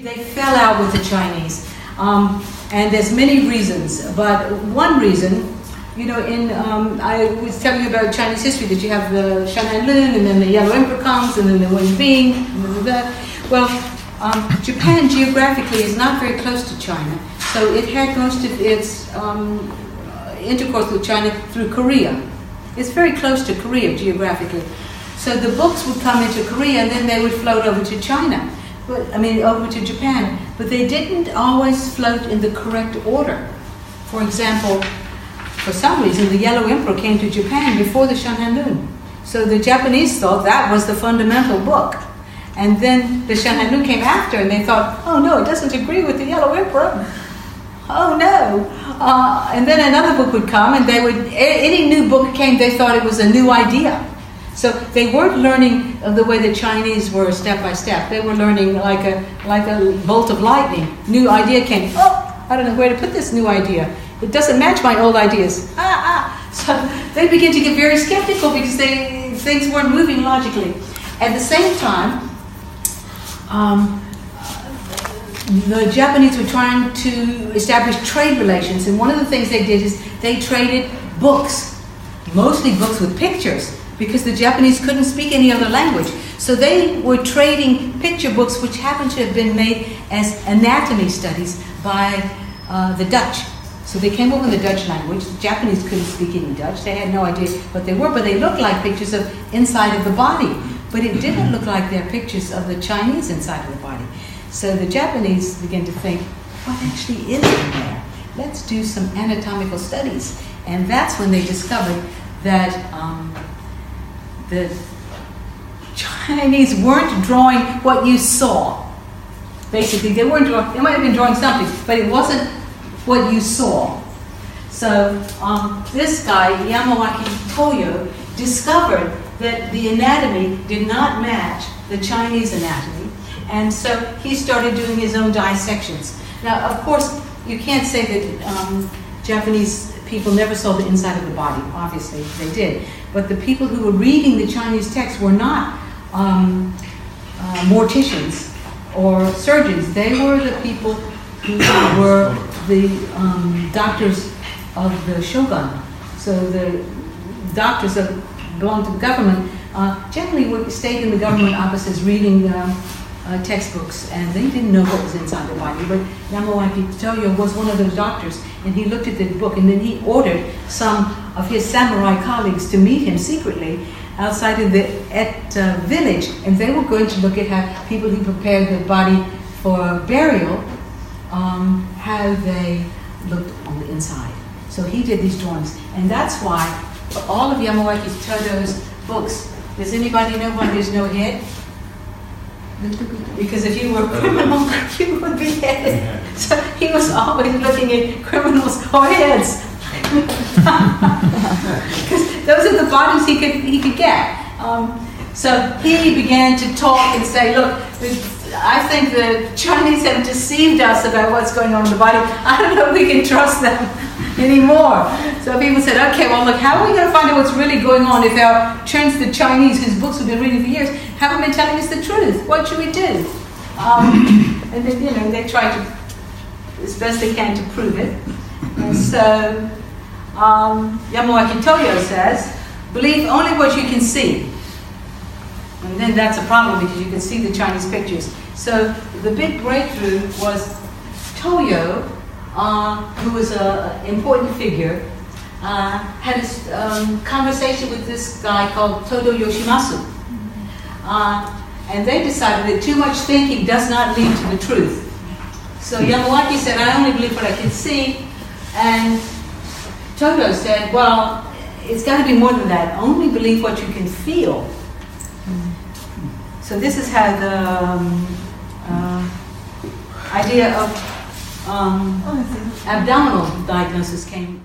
They fell out with the Chinese, and there's many reasons, but one reason, you know, I was telling you about Chinese history, that you have the Shanhan Lun, and then the Yellow Emperor comes, and then the Wen Bing, and then that. Well, Japan geographically is not very close to China, so it had most of its intercourse with China through Korea. It's very close to Korea geographically. So the books would come into Korea, and then they would float over to China. Over to Japan, but they didn't always float in the correct order. For example, for some reason, the Yellow Emperor came to Japan before the Shanhan Lun. So the Japanese thought that was the fundamental book. And then the Shanhan Lun came after, and they thought, oh no, it doesn't agree with the Yellow Emperor. Oh no. And then another book would come, and any new book came, they thought it was a new idea. So they weren't learning the way the Chinese were step by step. They were learning like a bolt of lightning. New idea came. Oh, I don't know where to put this new idea. It doesn't match my old ideas. So they began to get very skeptical because things weren't moving logically. At the same time, the Japanese were trying to establish trade relations, and one of the things they did is they traded books, mostly books with pictures, because the Japanese couldn't speak any other language. So they were trading picture books which happened to have been made as anatomy studies by the Dutch. So they came over in the Dutch language. The Japanese couldn't speak any Dutch. They had no idea what they were, but they looked like pictures of inside of the body. But it didn't look like they're pictures of the Chinese inside of the body. So the Japanese began to think, what actually is in there? Let's do some anatomical studies. And that's when they discovered that the Chinese weren't drawing what you saw. Basically, they weren't drawing, they might have been drawing something, but it wasn't what you saw. So this guy, Yamawaki Toyo, discovered that the anatomy did not match the Chinese anatomy, and so he started doing his own dissections. Now, of course, you can't say that Japanese people never saw the inside of the body. Obviously, they did. But the people who were reading the Chinese text were not morticians or surgeons. They were the people who were the doctors of the shogun. So the doctors that belonged to the government generally stayed in the government offices reading textbooks, and they didn't know what was inside the body. But Yamawaki Toyo was one of those doctors, and he looked at the book, and then he ordered some of his samurai colleagues to meet him secretly outside of the village, and they were going to look at how people who prepared the body for burial, how they looked on the inside. So he did these drawings, and that's why for all of Yamawaki Toyo's books, does anybody know why there's no head? Because if you were a criminal, you would be headed. So he was always looking at criminals' heads. Because those are the bodies he could get. So he began to talk and say, look, I think the Chinese have deceived us about what's going on in the body. I don't know if we can trust them anymore. So people said, okay, well, look, how are we going to find out what's really going on if our the Chinese, whose books we've been reading for years, haven't been telling us the truth? What should we do? And then, you know, they try to, as best they can, to prove it. And so Yamawaki Toyo says, believe only what you can see. And then that's a problem because you can see the Chinese pictures. So the big breakthrough was Toyo, who was an important figure, had a conversation with this guy called Todo Yoshimasu. And they decided that too much thinking does not lead to the truth. So Yamawaki said, I only believe what I can see. And Todo said, well, it's got to be more than that. Only believe what you can feel. So this is how the idea of abdominal diagnosis came.